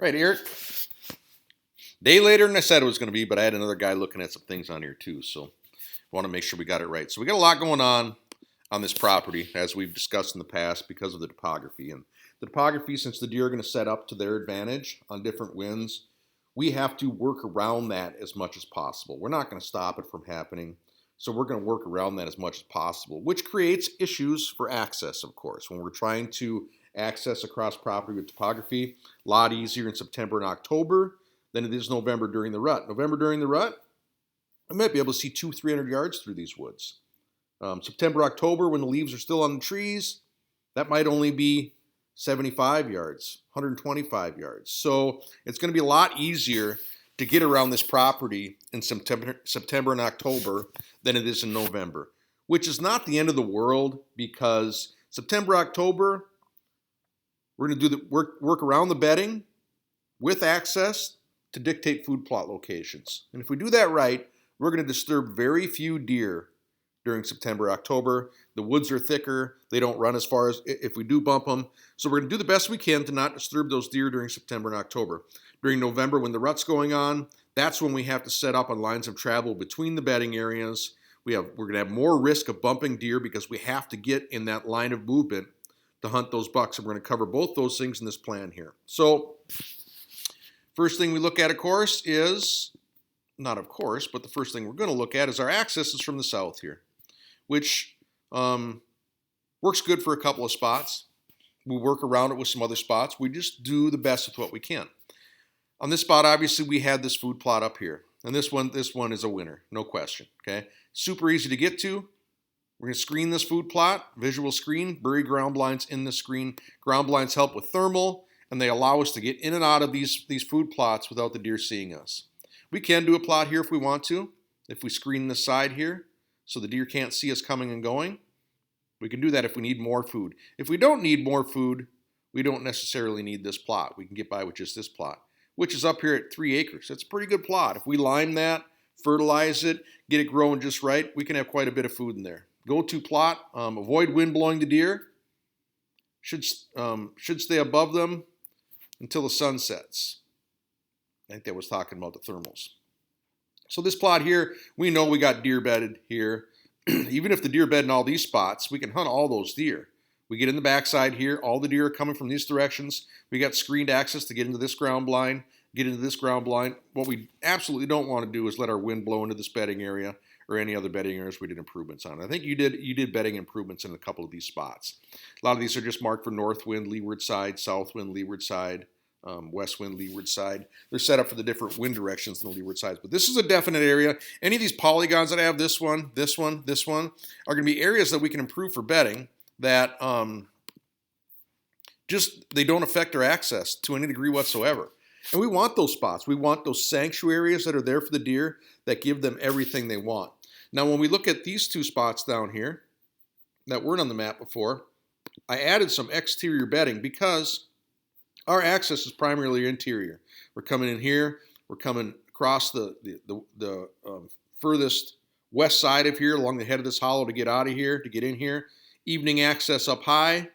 Right, Eric. Day later than I said it was going to be, but I had another guy looking at some things on here too, so I want to make sure we got it right. So we got a lot going on this property, as we've discussed in the past, because of the topography. And the topography, since the deer are going to set up to their advantage on different winds, we have to work around that as much as possible. We're not going to stop it from happening, so we're going to work around that as much as possible, which creates issues for access, of course. When we're trying to access across property with topography, a lot easier in September and October than it is November during the rut. November during the rut, I might be able to see 200-300 yards through these woods. September, October, when the leaves are still on the trees, that might only be 75 yards, 125 yards. So it's going to be a lot easier to get around this property in September and October than it is in November, which is not the end of the world, because September, October, we're going to do the work around the bedding with access to dictate food plot locations. And if we do that right, we're going to disturb very few deer during September, October. The woods are thicker. They don't run as far as if we do bump them. So we're going to do the best we can to not disturb those deer during September and October. During November, when the rut's going on, that's when we have to set up on lines of travel between the bedding areas. We're going to have more risk of bumping deer because we have to get in that line of movement to hunt those bucks. And we're going to cover both those things in this plan here. So first thing we look at, of course, is, not of course, but the first thing we're going to look at is our access is from the south here, which works good for a couple of spots. We work around it with some other spots. We just do the best with what we can. On this spot, obviously, we had this food plot up here. And this one is a winner, no question, okay? Super easy to get to. We're going to screen this food plot, visual screen, bury ground blinds in the screen. Ground blinds help with thermal, and they allow us to get in and out of these food plots without the deer seeing us. We can do a plot here if we want to, if we screen this side here so the deer can't see us coming and going. We can do that if we need more food. If we don't need more food, we don't necessarily need this plot. We can get by with just this plot, which is up here at 3 acres. That's a pretty good plot. If we lime that, fertilize it, get it growing just right, we can have quite a bit of food in there. Go-to plot, avoid wind blowing the deer. Should stay above them until the sun sets. I think that was talking about the thermals. So this plot here, we know we got deer bedded here. Even if the deer bed in all these spots, we can hunt all those deer. We get in the backside here. All the deer are coming from these directions. We got screened access to get into this ground blind, get into this ground blind. What we absolutely don't want to do is let our wind blow into this bedding area or any other bedding areas we did improvements on. I think you did bedding improvements in a couple of these spots. A lot of these are just marked for north wind, leeward side, south wind, leeward side, west wind, leeward side. They're set up for the different wind directions in the leeward sides. But this is a definite area. Any of these polygons that I have, this one, this one, this one, are going to be areas that we can improve for bedding that they don't affect our access to any degree whatsoever. And we want those spots. We want those sanctuary areas that are there for the deer that give them everything they want. Now, when we look at these two spots down here that weren't on the map before, I added some exterior bedding because our access is primarily interior. We're coming in here. We're coming across the furthest west side of here along the head of this hollow to get out of here, to get in here. Evening access up high,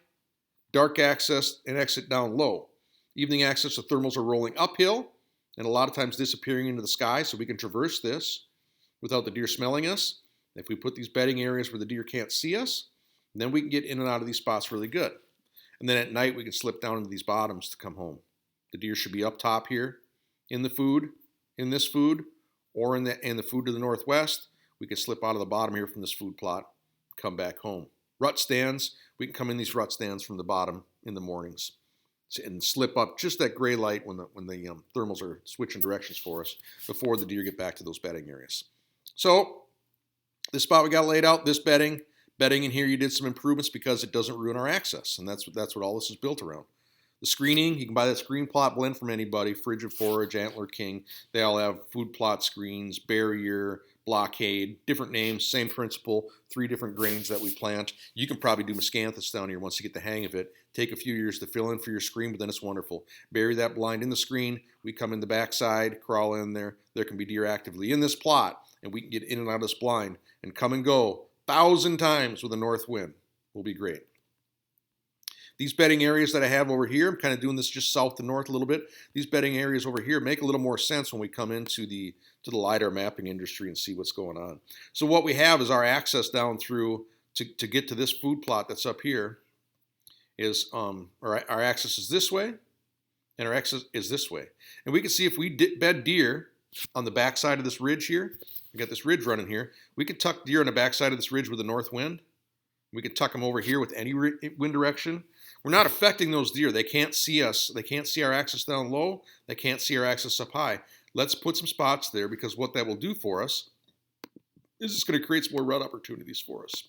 dark access and exit down low. Evening access, the thermals are rolling uphill and a lot of times disappearing into the sky, so we can traverse this without the deer smelling us. If we put these bedding areas where the deer can't see us, then we can get in and out of these spots really good. And then at night, we can slip down into these bottoms to come home. The deer should be up top here in the food, in this food, or in the food to the northwest. We can slip out of the bottom here from this food plot, come back home. Rut stands, we can come in these rut stands from the bottom in the mornings and slip up just that gray light when the thermals are switching directions for us before the deer get back to those bedding areas. So this spot we got laid out, this bedding in here, you did some improvements because it doesn't ruin our access, and that's what all this is built around. The screening, you can buy that screen plot blend from anybody, Frigid Forage, Antler King. They all have food plot screens, barrier, blockade, different names, same principle, 3 different grains that we plant. You can probably do miscanthus down here once you get the hang of it. Take a few years to fill in for your screen, but then it's wonderful. Bury that blind in the screen. We come in the backside, crawl in there. There can be deer actively in this plot, and we can get in and out of this blind and come and go 1,000 times with a north wind. Will be great. These bedding areas that I have over here, I'm kind of doing this just south to north a little bit. These bedding areas over here make a little more sense when we come into the LiDAR mapping industry and see what's going on. So what we have is our access down through to get to this food plot that's up here is our access is this way, and our access is this way. And we can see if we bed deer on the backside of this ridge here, we got this ridge running here, we could tuck deer on the backside of this ridge with a north wind. We could tuck them over here with any wind direction. We're not affecting those deer. They can't see us. They can't see our axis down low. They can't see our axis up high. Let's put some spots there, because what that will do for us is it's going to create some more rut opportunities for us.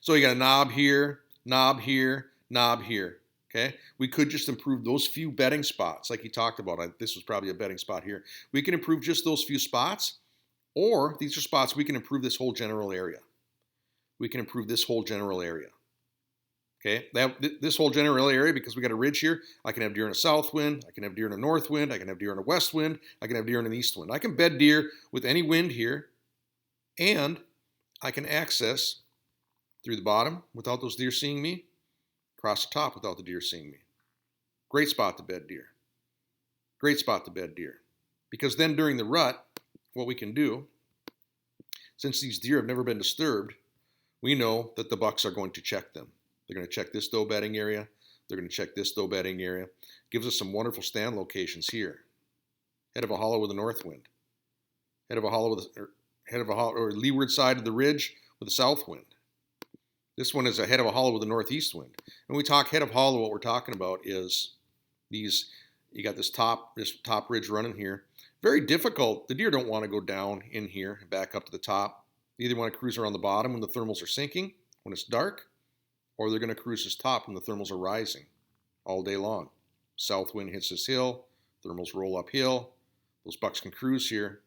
So you got a knob here, knob here, knob here. Okay, we could just improve those few bedding spots like he talked about. This was probably a bedding spot here. We can improve just those few spots, or these are spots we can improve this whole general area. We can improve this whole general area. Okay, this whole general area, because we got a ridge here, I can have deer in a south wind, I can have deer in a north wind, I can have deer in a west wind, I can have deer in an east wind. I can bed deer with any wind here, and I can access through the bottom without those deer seeing me, across the top without the deer seeing me. Great spot to bed deer. Great spot to bed deer. Because then during the rut, what we can do, since these deer have never been disturbed, we know that the bucks are going to check them. They're going to check this doe bedding area. They're going to check this doe bedding area. Gives us some wonderful stand locations here. Head of a hollow with a north wind. Head of a hollow or leeward side of the ridge with a south wind. This one is a head of a hollow with a northeast wind. When we talk head of hollow, what we're talking about is these. You got this top ridge running here. Very difficult. The deer don't want to go down in here and back up to the top. They either want to cruise around the bottom when the thermals are sinking, when it's dark, or they're going to cruise this top when the thermals are rising all day long. South wind hits this hill, thermals roll uphill. Those bucks can cruise here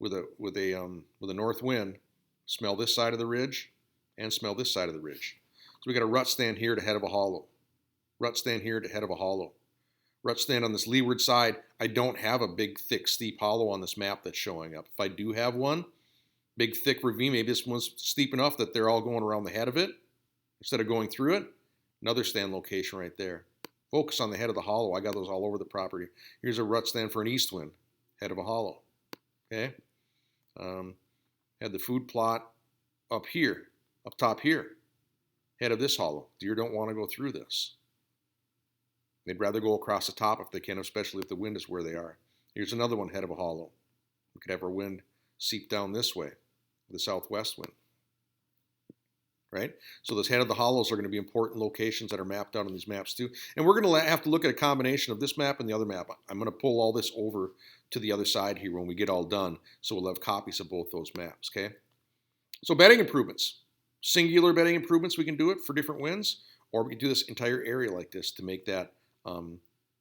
with a north wind, smell this side of the ridge, and smell this side of the ridge. So we got a rut stand here to head of a hollow. Rut stand here to head of a hollow. Rut stand on this leeward side. I don't have a big, thick, steep hollow on this map that's showing up. If I do have one, big, thick ravine, maybe this one's steep enough that they're all going around the head of it instead of going through it. Another stand location right there. Focus on the head of the hollow. I got those all over the property. Here's a rut stand for an east wind, head of a hollow. Okay. Had the food plot up here, up top here, head of this hollow. Deer don't want to go through this. They'd rather go across the top if they can, especially if the wind is where they are. Here's another one, head of a hollow. We could have our wind seep down this way, the southwest wind. Right? So this head of the hollows are going to be important locations that are mapped out on these maps too. And we're going to have to look at a combination of this map and the other map. I'm going to pull all this over to the other side here when we get all done. So we'll have copies of both those maps, okay? So bedding improvements. Singular bedding improvements, we can do it for different winds, or we can do this entire area like this to make that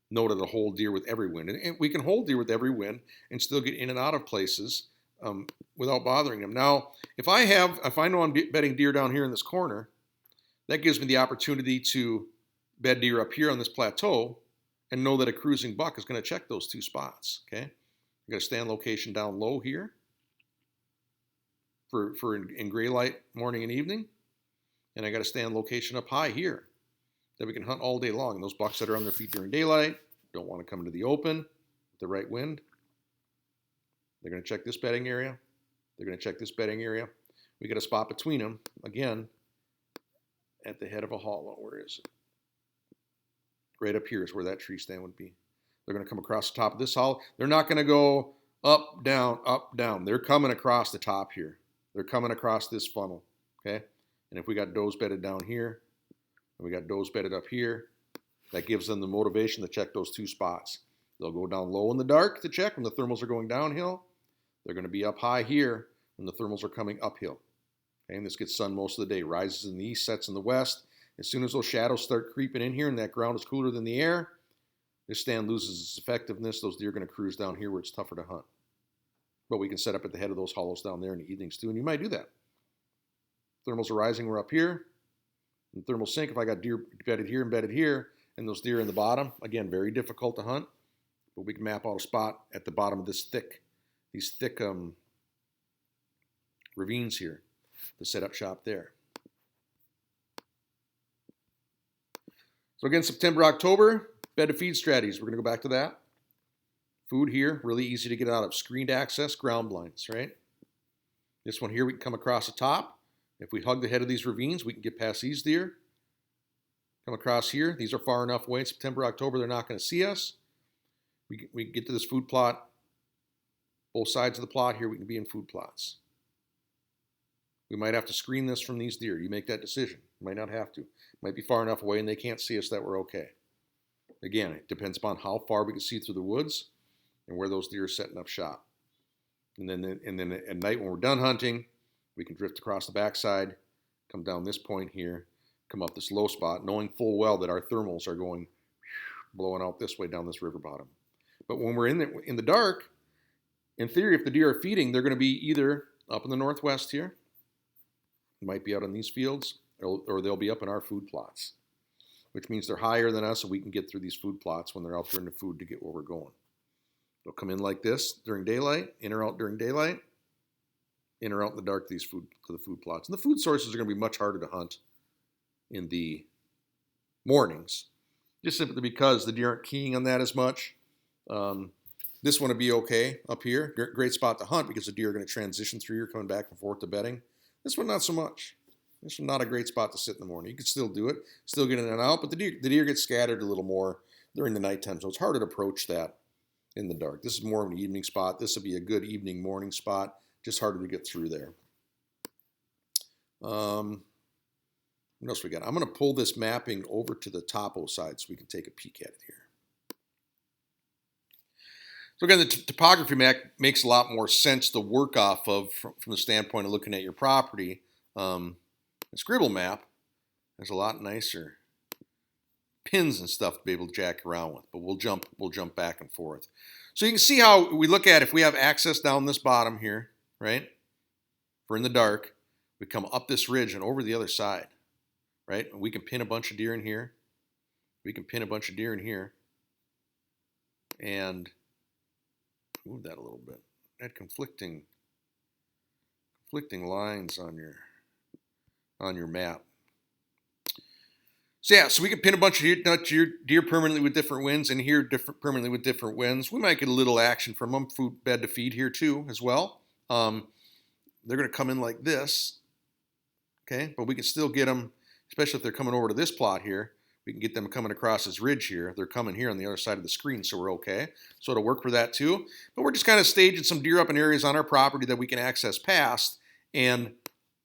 note of the hold deer with every wind. And we can hold deer with every wind and still get in and out of places without bothering them. Now, if I know I'm bedding deer down here in this corner, that gives me the opportunity to bed deer up here on this plateau and know that a cruising buck is going to check those two spots. Okay, I got a stand location down low here for in gray light morning and evening, and I got a stand location up high here that we can hunt all day long. And those bucks that are on their feet during daylight don't want to come into the open with the right wind. They're going to check this bedding area. They're going to check this bedding area. We got a spot between them, again, at the head of a hollow. Where is it? Right up here is where that tree stand would be. They're going to come across the top of this hollow. They're not going to go up, down, up, down. They're coming across the top here. They're coming across this funnel, okay? And if we got does bedded down here, and we got does bedded up here, that gives them the motivation to check those two spots. They'll go down low in the dark to check when the thermals are going downhill. They're going to be up high here when the thermals are coming uphill. Okay, and this gets sun most of the day. Rises in the east, sets in the west. As soon as those shadows start creeping in here and that ground is cooler than the air, this stand loses its effectiveness. Those deer are going to cruise down here where it's tougher to hunt. But we can set up at the head of those hollows down there in the evenings too, and you might do that. Thermals are rising, we're up here. And thermal sink, if I got deer bedded here, and those deer in the bottom, again, very difficult to hunt. But we can map out a spot at the bottom of these thick ravines here to set up shop there. So again, September, October, bed to feed strategies. We're going to go back to that. Food here, really easy to get out of. Screened access, ground blinds, right? This one here, we can come across the top. If we hug the head of these ravines, we can get past these deer. Come across here. These are far enough away. September, October, they're not going to see us. We can get to this food plot. Both sides of the plot here, we can be in food plots. We might have to screen this from these deer. You make that decision. You might not have to. Might be far enough away and they can't see us that we're okay. Again, it depends upon how far we can see through the woods and where those deer are setting up shop. And then at night when we're done hunting, we can drift across the backside, come down this point here, come up this low spot, knowing full well that our thermals are going blowing out this way down this river bottom. But when we're in the dark, in theory, if the deer are feeding, they're going to be either up in the northwest here, might be out in these fields, or they'll be up in our food plots, which means they're higher than us, so we can get through these food plots when they're out there in the food to get where we're going. They'll come in like this during daylight, in or out during daylight, in or out in the dark to the food plots. And the food sources are going to be much harder to hunt in the mornings, just simply because the deer aren't keying on that as much. This one would be okay up here. Great spot to hunt because the deer are going to transition through here, coming back and forth to bedding. This one, not so much. This one, not a great spot to sit in the morning. You can still do it, still get in and out, but the deer get scattered a little more during the nighttime, so it's harder to approach that in the dark. This is more of an evening spot. This would be a good evening, morning spot, just harder to get through there. What else we got? I'm going to pull this mapping over to the topo side so we can take a peek at it here. So again, the topography map makes a lot more sense to work off of from the standpoint of looking at your property. The scribble map has a lot nicer pins and stuff to be able to jack around with, but we'll jump back and forth. So you can see how we look at if we have access down this bottom here, right? We're in the dark. We come up this ridge and over the other side, right? And we can pin a bunch of deer in here. We can pin a bunch of deer in here. And move that a little bit. Add conflicting lines on your map. So yeah, so we can pin a bunch of deer permanently with different winds, and here permanently with different winds. We might get a little action from them, food bed to feed here too as well. They're going to come in like this, okay? But we can still get them, especially if they're coming over to this plot here. We can get them coming across this ridge here. They're coming here on the other side of the screen, so we're okay. So it'll work for that too. But we're just kind of staging some deer up in areas on our property that we can access past and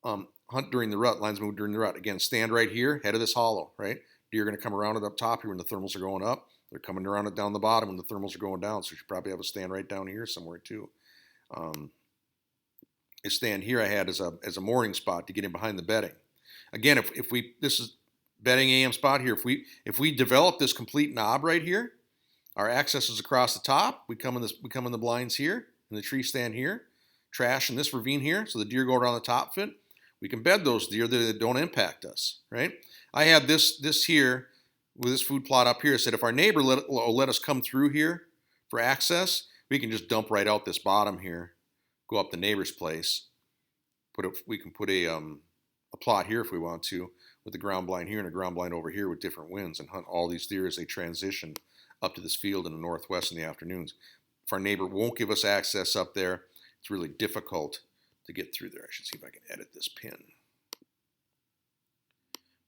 hunt during the rut. Lines move during the rut. Again, stand right here, head of this hollow, right? Deer are going to come around it up top here when the thermals are going up. They're coming around it down the bottom when the thermals are going down. So you should probably have a stand right down here somewhere too. A stand here I had as a mooring spot to get in behind the bedding. Again, if we this is bedding AM spot here. If we develop this complete knob right here, our access is across the top. We come in the blinds here, in the tree stand here, trash in this ravine here, so the deer go around the top fit. We can bed those deer that don't impact us, right? I had this here with this food plot up here. I said if our neighbor will let us come through here for access, we can just dump right out this bottom here, go up the neighbor's place. We can put a plot here if we want to, with a ground blind here and a ground blind over here with different winds, and hunt all these deer as they transition up to this field in the northwest in the afternoons. If our neighbor won't give us access up there, it's really difficult to get through there. I should see if I can edit this pin.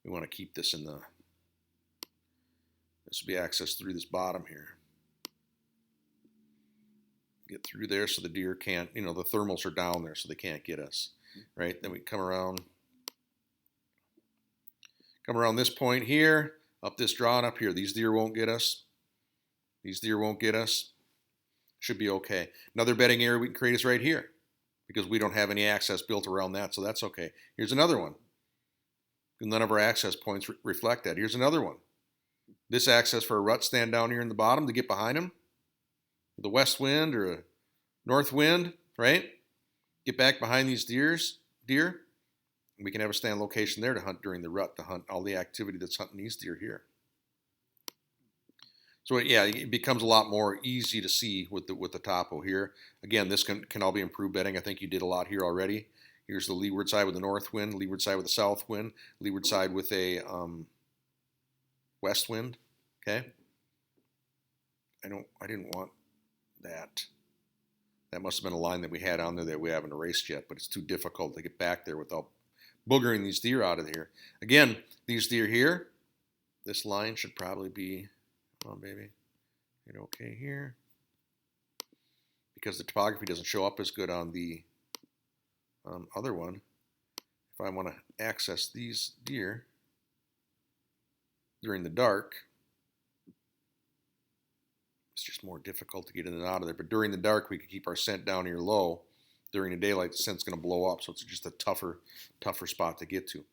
We want to keep this this will be access through this bottom here. Get through there so the deer can't, the thermals are down there so they can't get us, right? Then we come around this point here, up this draw and up here. These deer won't get us. These deer won't get us. Should be okay. Another bedding area we can create is right here because we don't have any access built around that, so that's okay. Here's another one. None of our access points reflect that. Here's another one. This access for a rut stand down here in the bottom to get behind them. The west wind or a north wind, right? Get back behind these deer. We can have a stand location there to hunt during the rut, to hunt all the activity that's hunting these deer here. So yeah, it becomes a lot more easy to see with the topo here. Again, this can all be improved bedding. I think you did a lot here already. Here's the leeward side with the north wind, leeward side with the south wind, leeward side with a west wind, okay? I didn't want that. That must have been a line that we had on there that we haven't erased yet, but it's too difficult to get back there without boogering these deer out of here. Again, these deer here, this line should probably be, come on baby, hit okay here. Because the topography doesn't show up as good on the other one. If I want to access these deer during the dark, it's just more difficult to get in and out of there. But during the dark, we can keep our scent down here low. During the daylight, the scent's going to blow up, so it's just a tougher spot to get to.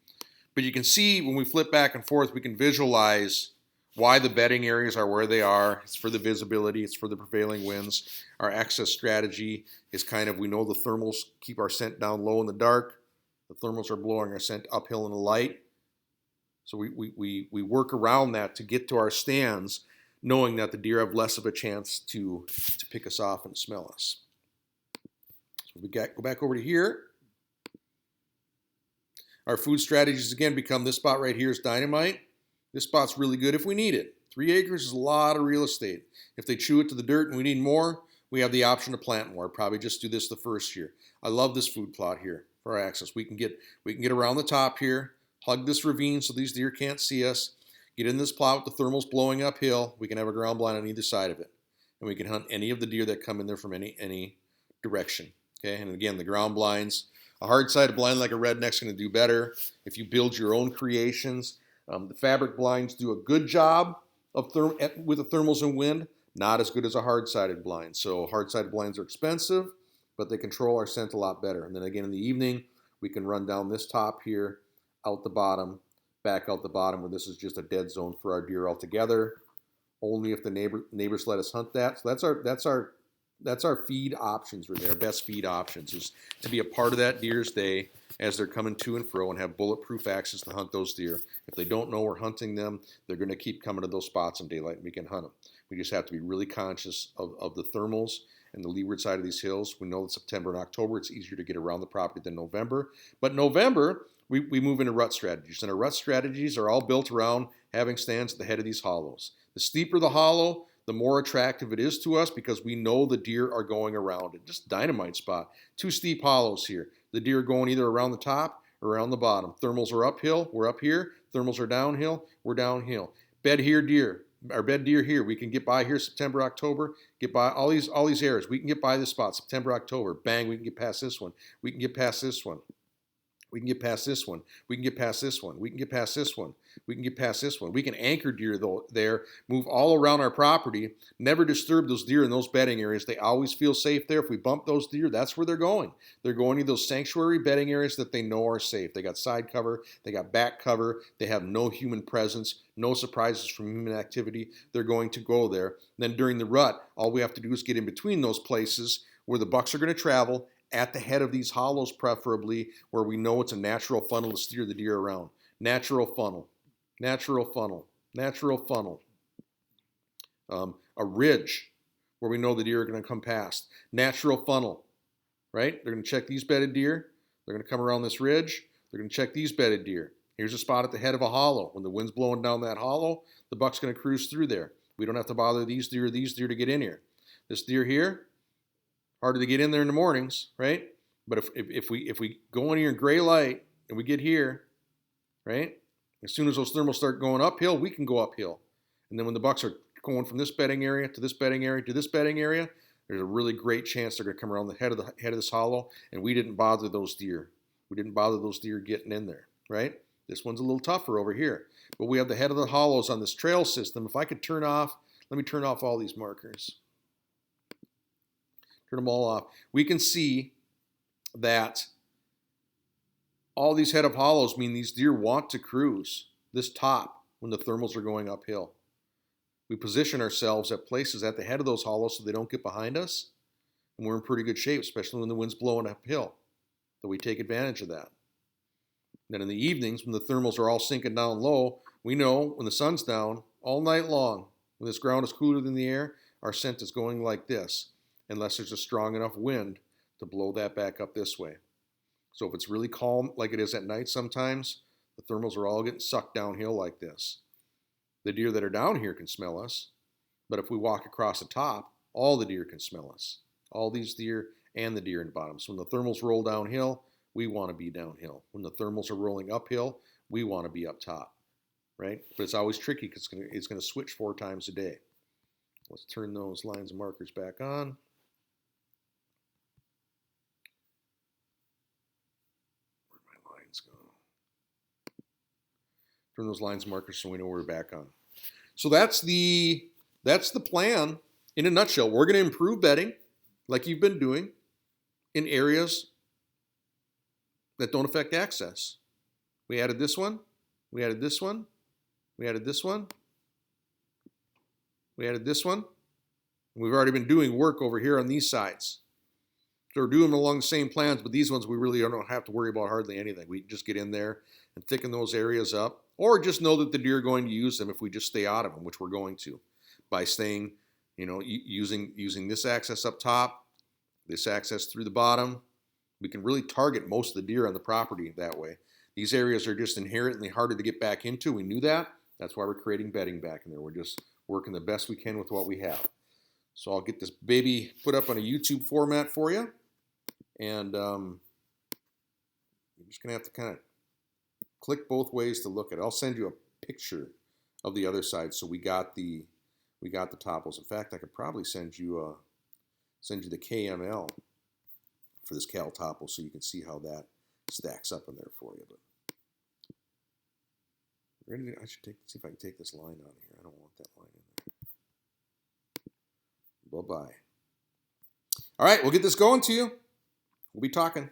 But you can see when we flip back and forth, we can visualize why the bedding areas are where they are. It's for the visibility. It's for the prevailing winds. Our access strategy is kind of, we know the thermals keep our scent down low in the dark. The thermals are blowing our scent uphill in the light. So we work around that to get to our stands, knowing that the deer have less of a chance to pick us off and smell us. So we go back over to here. Our food strategies again become this spot right here is dynamite. This spot's really good if we need it. 3 acres is a lot of real estate. If they chew it to the dirt and we need more, we have the option to plant more. Probably just do this the first year. I love this food plot here for our access. We can get around the top here, hug this ravine so these deer can't see us, get in this plot with the thermals blowing uphill. We can have a ground blind on either side of it. And we can hunt any of the deer that come in there from any direction. Okay, and again, the ground blinds, a hard-sided blind like a redneck's going to do better if you build your own creations. The fabric blinds do a good job with the thermals and wind, not as good as a hard-sided blind. So hard-sided blinds are expensive, but they control our scent a lot better. And then again in the evening, we can run down this top here, out the bottom, back out the bottom, where this is just a dead zone for our deer altogether. Only if the neighbors let us hunt that. So that's our feed options right there. Best feed options is to be a part of that deer's day as they're coming to and fro and have bulletproof access to hunt those deer. If they don't know we're hunting them, they're going to keep coming to those spots in daylight and we can hunt them. We just have to be really conscious of the thermals and the leeward side of these hills. We know that September and October, it's easier to get around the property than November. But November, we move into rut strategies. And our rut strategies are all built around having stands at the head of these hollows. The steeper the hollow, the more attractive it is to us because we know the deer are going around it. Just dynamite spot. 2 steep hollows here. The deer are going either around the top or around the bottom. Thermals are uphill, we're up here. Thermals are downhill, we're downhill. Bed here, deer. Our bed deer here. We can get by here September, October, get by all these areas. We can get by this spot, September, October. Bang, we can get past this one. We can get past this one. We can get past this one. We can get past this one. We can get past this one. We can get past this one. We can anchor deer there, move all around our property, never disturb those deer in those bedding areas. They always feel safe there. If we bump those deer, that's where they're going. They're going to those sanctuary bedding areas that they know are safe. They got side cover. They got back cover. They have no human presence, no surprises from human activity. They're going to go there. And then during the rut, all we have to do is get in between those places where the bucks are going to travel, at the head of these hollows preferably, where we know it's a natural funnel to steer the deer around. Natural funnel, natural funnel, natural funnel. A ridge where we know the deer are going to come past. Natural funnel, right? They're going to check these bedded deer. They're going to come around this ridge. They're going to check these bedded deer. Here's a spot at the head of a hollow. When the wind's blowing down that hollow, the buck's going to cruise through there. We don't have to bother these deer to get in here. This deer here, harder to get in there in the mornings, right? But if we go in here in gray light and we get here, right? As soon as those thermals start going uphill, we can go uphill. And then when the bucks are going from this bedding area to this bedding area to this bedding area, there's a really great chance they're going to come around the head of this hollow, and we didn't bother those deer. We didn't bother those deer getting in there, right? This one's a little tougher over here. But we have the head of the hollows on this trail system. If I could let me turn off all these markers. Turn them all off. We can see that all these head of hollows mean these deer want to cruise this top when the thermals are going uphill. We position ourselves at places at the head of those hollows so they don't get behind us, and we're in pretty good shape, especially when the wind's blowing uphill. So we take advantage of that. Then in the evenings, when the thermals are all sinking down low, we know when the sun's down all night long, when this ground is cooler than the air, our scent is going like this, unless there's a strong enough wind to blow that back up this way. So if it's really calm like it is at night sometimes, the thermals are all getting sucked downhill like this. The deer that are down here can smell us, but if we walk across the top, all the deer can smell us. All these deer and the deer in the bottom. So when the thermals roll downhill, we want to be downhill. When the thermals are rolling uphill, we want to be up top, right? But it's always tricky because it's going to switch 4 times a day. Let's turn those lines and markers back on. Where'd my lines go? Turn those lines and markers so we know we're back on. So that's the plan in a nutshell. We're going to improve bedding like you've been doing in areas that don't affect access. We added this one, we added this one, we added this one, we added this one. And we've already been doing work over here on these sides. So we're doing them along the same plans, but these ones we really don't have to worry about hardly anything. We can just get in there and thicken those areas up, or just know that the deer are going to use them if we just stay out of them, which we're going to, by staying, using this access up top, this access through the bottom. We can really target most of the deer on the property that way. These areas are just inherently harder to get back into. We knew that. That's why we're creating bedding back in there. We're just working the best we can with what we have. So I'll get this baby put up on a YouTube format for you. And you're just going to have to kind of click both ways to look at it. I'll send you a picture of the other side. So we got the topples. In fact, I could probably send you the KML for this Cal topple so you can see how that stacks up in there for you. But I should see if I can take this line out of here. I don't want that line in there. Bye-bye. All right, we'll get this going to you. We'll be talking.